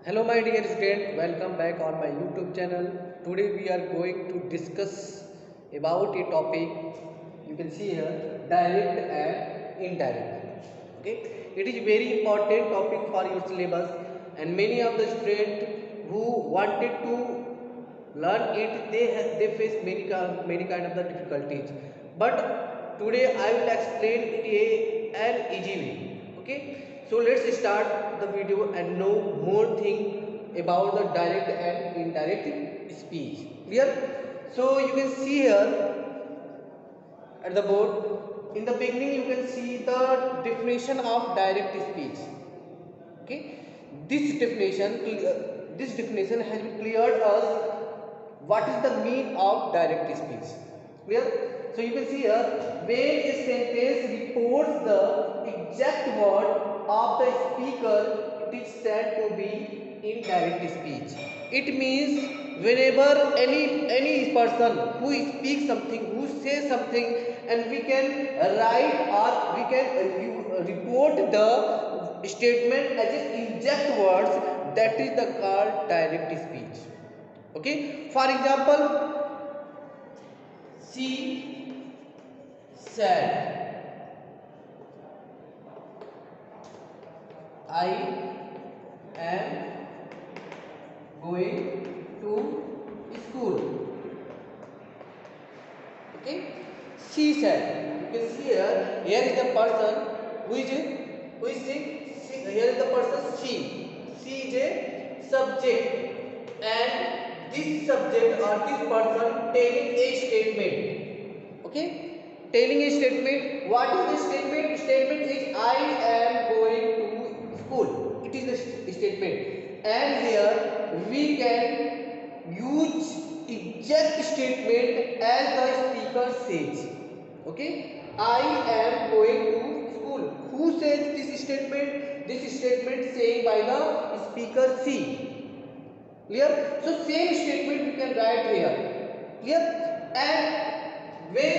Hello my dear student, welcome back on my YouTube channel. Today we are going to discuss about a topic you can see here, direct and indirect. Okay, it is very important topic for your syllabus and many of the students who wanted to learn it they face many kind of the difficulties. But today I will explain it an easy way. Okay, so let's start the video and know more thing about the direct and indirect speech. Clear? So you can see here at the board, in the beginning you can see the definition of direct speech. Okay, this definition has been cleared us what is the meaning of direct speech. Clear? So you can see here, when a sentence reports the exact word of the speaker, it is said to be indirect speech. It means whenever any person who speaks something, who says something, and we can write or we can report the statement as exact words, that is the called direct speech. Okay, for example, she said, I am going to school. Okay, she said. You can see here, here is the person who is she, here is the person she is a subject, and this subject or this person telling a statement. Okay, telling a statement. What is the statement? Statement is I am going to school. It is the statement, and here we can use exact statement as the speaker says. Okay, I am going to school. Who says this statement? This statement saying by the speaker C. Clear? So same statement we can write here. Clear? And when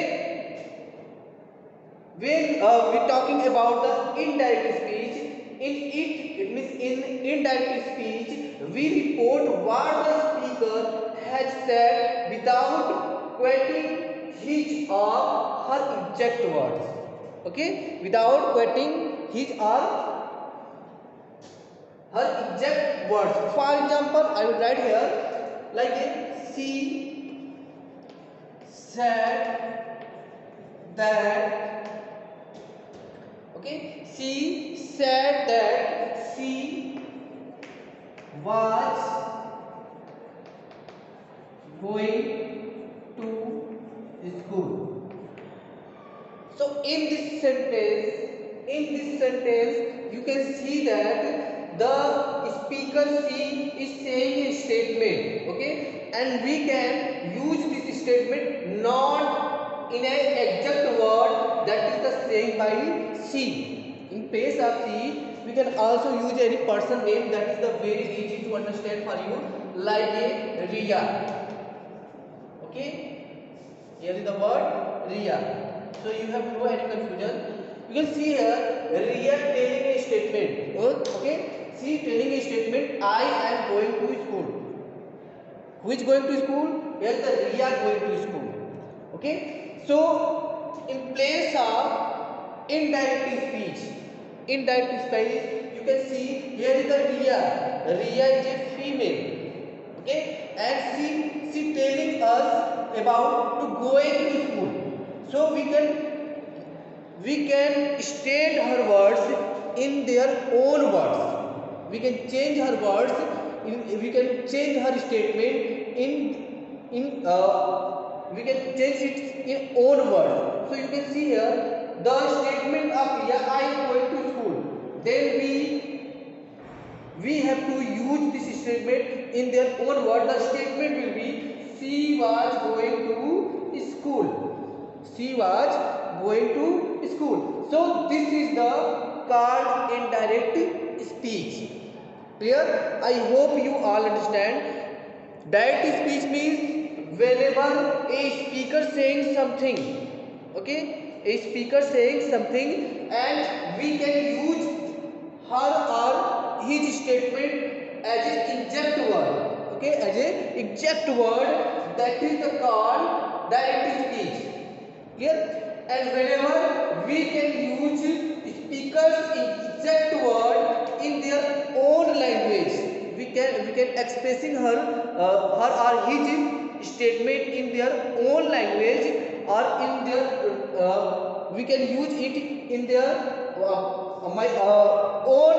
we talking about the indirect speech, it means in indirect speech we report what the speaker has said without quoting his or her exact words. Okay, without quoting his or her exact words. For example, I will write here like she said that. Okay, she said that she was going to school. So in this sentence, you can see that the speaker C is saying a statement. Okay, and we can use this statement not in an exact word, that is the saying by C. In place of C, we can also use any person name, that is the very easy to understand for you, like a Riya. Okay, here is the word Riya. So you have no any confusion. You can see here Riya telling a statement. Okay, she telling a statement. I am going to school. Who is going to school? Here is the Riya going to school. Okay, so in place of indirect speech, you can see here is the Riya. Riya is a female. Okay, and she telling us about to going to school. So we can state her words in their own words. We can change her words. We can change her statement we can change it in own words. So you can see here the statement of Riya, I am going to school. Then we have to use this statement in their own word. The statement will be she was going to school. She was going to school. So this is the called indirect speech. Clear? I hope you all understand. Direct speech means whenever a speaker saying something. Okay, a speaker saying something, and we can use her or his statement as a inject word. Okay, as a inject word, that is the called direct speech. Clear? And whenever we can use speakers inject word in their own language, we can expressing her or his statement in their own language, or in their we can use it in their my own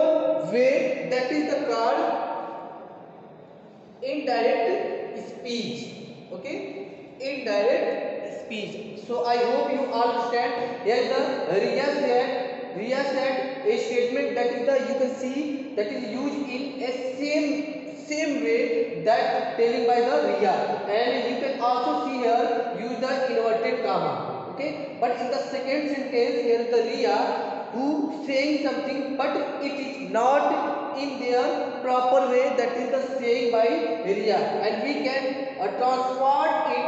way. That is the called indirect speech. Okay, indirect speech. So I hope you all understand. Here the Riya said a statement that is the, you can see, that is used in a same way that telling by the Riya, and you can also see here use the inverted comma. Okay, but in the second sentence here is the Riya who saying something, but it is not in their proper way. That is the saying by Riya, and we can transport it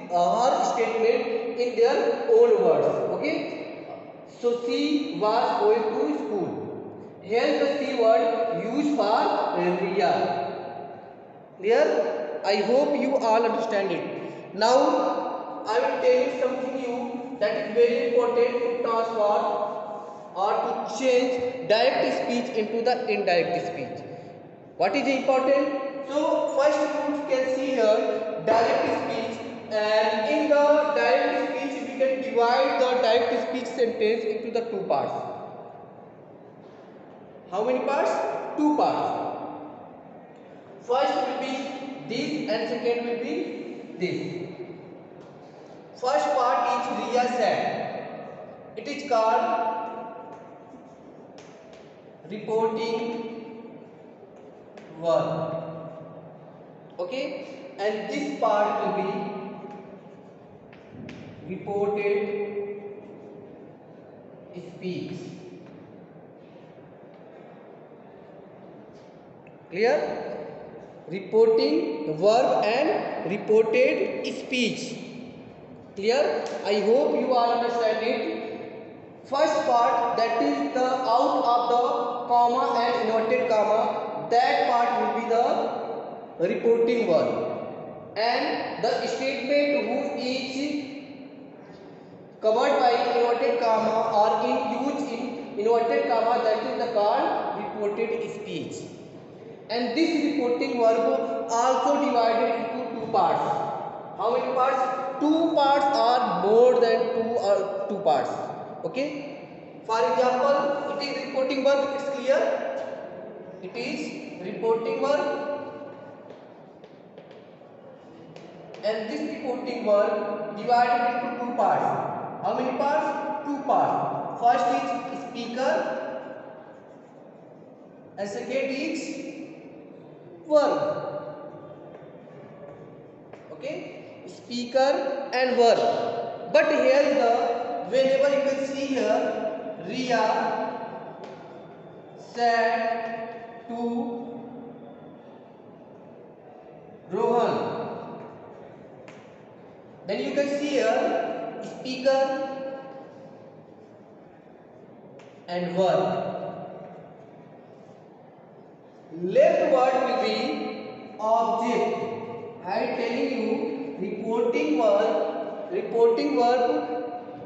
her statement in their own words. Okay, so she was going to school. Here the C word used for Riya. Clear? I hope you all understand it. Now I will tell you something new that is very important to transfer or to change direct speech into the indirect speech. What is important? So first you can see here direct speech, and in the direct speech we can divide the direct speech sentence into the two parts. How many parts? Two parts. First will be this and second will be this. First part is Riya said. It is called reporting verb. Okay, and this part will be reported speech. Clear? Reporting verb and reported speech. Clear? I hope you all understand it. First part, that is the out of the comma and inverted comma, that part will be the reporting verb, and the statement who is covered by inverted comma or in use in inverted comma, that is the called reported speech. And this reporting verb also divided into two parts. How many parts? Two parts are more than two parts. Okay. For example, it is reporting verb. It's clear. It is reporting verb, and this reporting verb divided into two parts. How many parts? Two parts. First is speaker, and second is verb. Okay, speaker and verb. But here is the, whenever you can see here, Riya said to Rohan, then you can see here speaker and verb. Left word will be object. I am telling you, reporting verb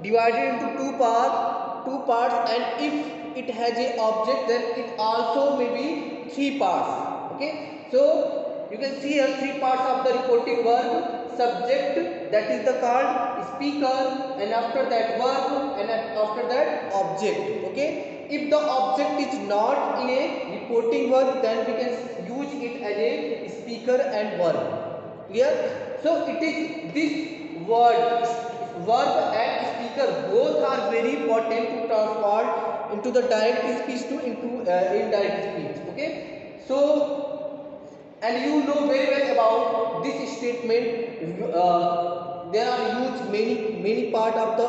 divided into two parts, and if it has a object, then it also may be three parts. Okay, so you can see here three parts of the reporting verb: subject, that is the called speaker, and after that verb, and after that object. Okay, if the object is not in a reporting verb, then we can use it as a speaker and verb. Clear? So it is this word, verb and speaker, both are very important to transfer into the direct speech to into indirect speech. Okay, so and you know very well about this statement. There are huge many part of the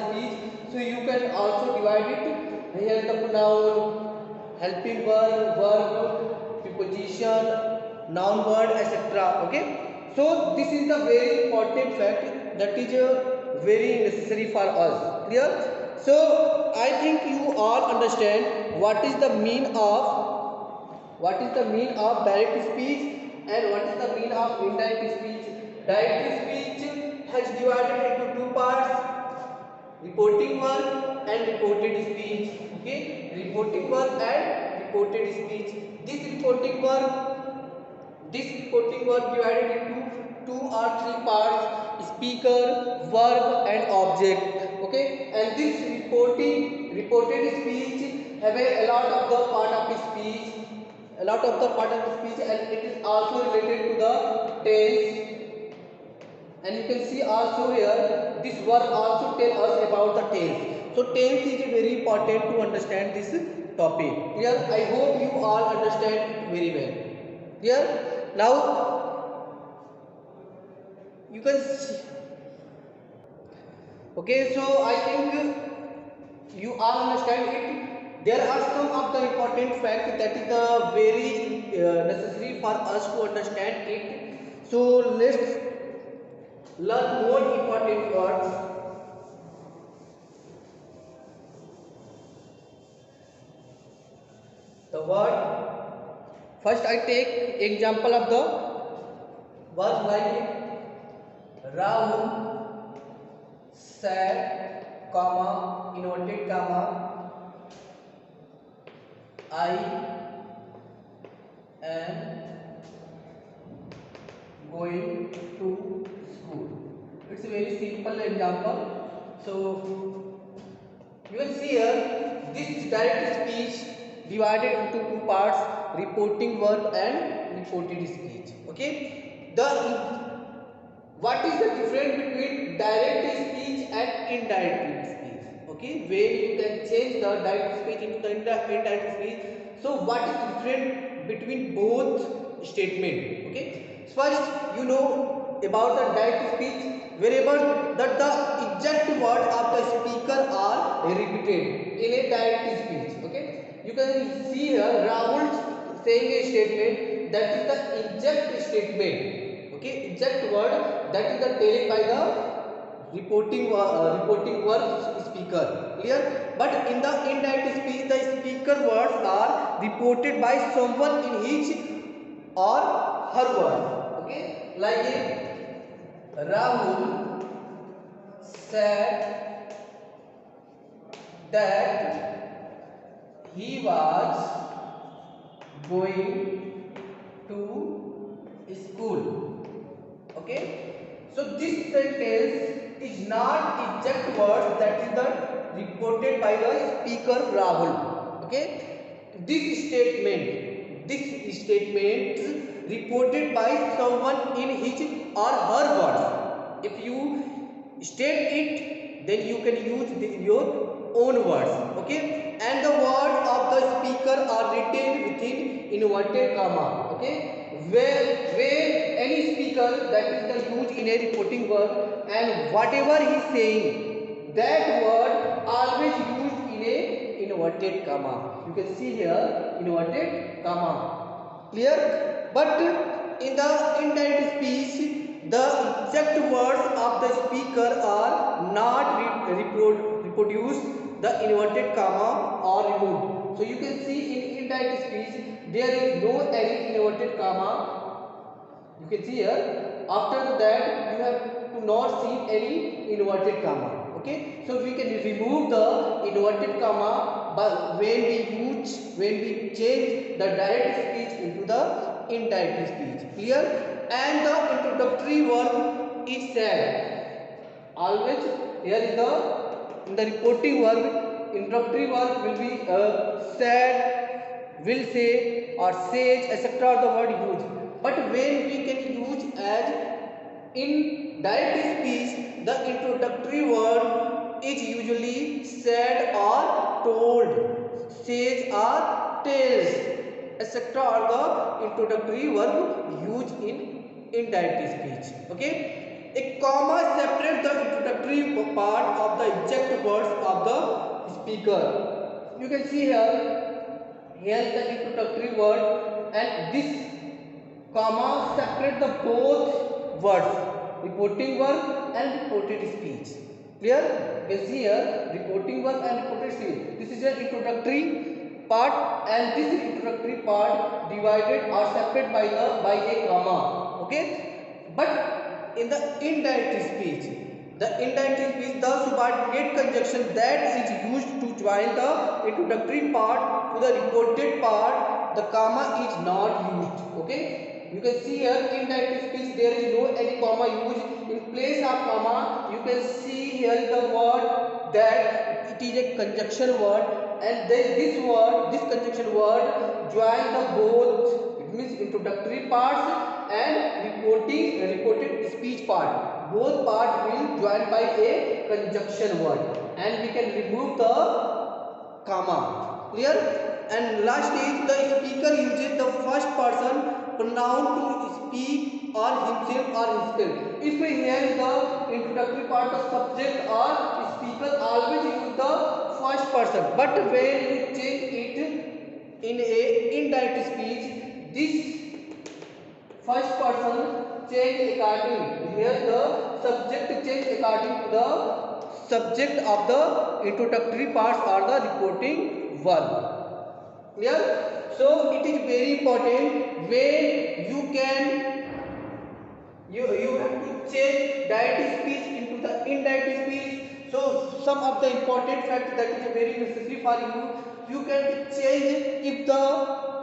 speech, so you can also divide it. Here the pronoun, helping verb, preposition, noun word, etc. Okay, so this is the very important fact that is very necessary for us. Clear? So I think you all understand what is the mean of what is the mean of direct speech and what is the mean of indirect speech. Direct speech has divided into two parts: reporting work and reported speech. Okay, reporting work and reported speech. This reporting work divided into two or three parts: speaker, verb and object. Okay, and this reported speech have a lot of the part of the speech, and it is also related to the tense. And you can see also here this verb also tell us about the tense. So tense is very important to understand this topic. Clear? I hope you all understand very well. Clear? Now you can see. Okay, so I think you all understand it. There are some of the important facts that is the very necessary for us to understand it. So let's learn more important words. The word, first I take example of the word like Rahul sat, comma, inverted comma, I am going to school. It's a very simple example. So you will see here this direct speech divided into two parts: reporting verb and reported speech. Okay, what is the difference between direct speech and indirect speech? Okay, where you can change the direct speech into the indirect speech. So what is the difference between both statement? Okay, first you know about the direct speech, wherever that the exact word of the speaker are repeated in a direct speech. Okay, you can see here Rahul saying a statement that is the exact statement. Okay, exact word that is the telling by the reporting word speaker. Clear? But in the indirect speech, the speaker words are reported by someone in his or her word. Okay, like Rahul said that he was going to school. Okay, so this sentence is not exact word that is the reported by the speaker Rahul. Okay, this statement reported by someone in his or her words. If you state it, then you can use your own words. Okay, and the words of the speaker are written within inverted comma. Okay, where any speaker that is the used in a reporting verb, and whatever he is saying, that word always used in a inverted comma. You can see here inverted comma. Clear? But in the indirect speech, the exact words of the speaker are not reproduced, the inverted comma or removed. So you can see in indirect speech there is no any inverted comma. You can see here. After that you have to not see any inverted comma. Okay, so we can remove the inverted comma but when we change the direct speech into the indirect speech. Clear? And the introductory verb is said. Always here is the in the reporting verb, introductory verb will be said, will say or says, etc. the word used. But when we can use as in direct speech, the introductory word is usually said or told, says or tells, etc. are the introductory verb used in indirect speech. Okay, a comma separates the introductory part of the exact words of the speaker. You can see here the introductory word, and this comma separate the both words, reporting verb and reported speech. Clear? You can see here reporting verb and reported speech. This is an introductory part and this introductory part divided or separated by a comma. Okay, but in the indirect speech, the subordinate conjunction that is used to join the introductory part to the reported part, the comma is not used. Okay, you can see here in indirect speech there is no any comma used. In place of comma you can see here the word that it is a conjunction word, and then this conjunction word join the both, it means introductory parts and reported speech part. Both part will join by a conjunction word, and we can remove the comma. Clear? And last is the speaker uses the first person pronoun to speak or himself or herself. If we hear the introductory part, the subject or speaker always use the first person, but when you change it in a indirect speech, this first person change according, here the subject change according to the subject of the introductory parts or the reporting verb. Clear? So it is very important when you can you have to change direct speech into the indirect speech. So some of the important facts that is very necessary for you. You can change, if the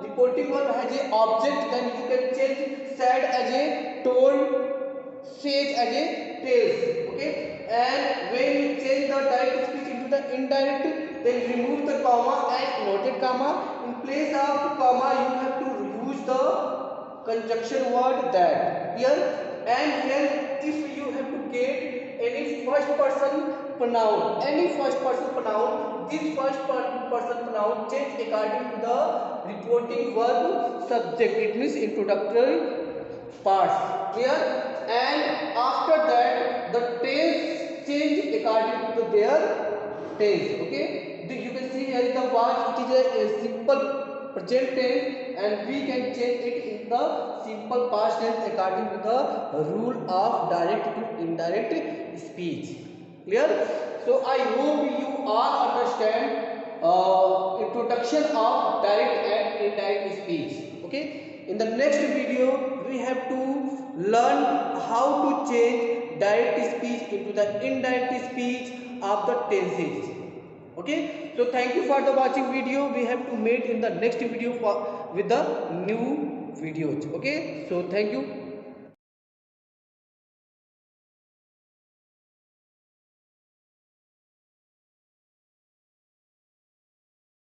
reporting verb has a object, then you can change said as a told, says as a tells. Okay, and when you change the direct speech into the indirect, then remove the comma and noted comma. In place of comma you have to use the conjunction word that. Here and here, if you have to get any first person pronoun, this first person pronoun change according to the reporting verb subject, it means introductory parts. Clear? And after that the tense change according to their tense. Okay, you can see here the was, it is a simple present tense, and we can change it in the simple past tense according to the rule of direct to indirect speech. Clear? So I hope you all understand introduction of direct and indirect speech. Okay, in the next video we have to learn how to change direct speech into the indirect speech of the tenses. Okay, so thank you for the watching video. We have to meet in the next video with the new videos. Okay, so thank you.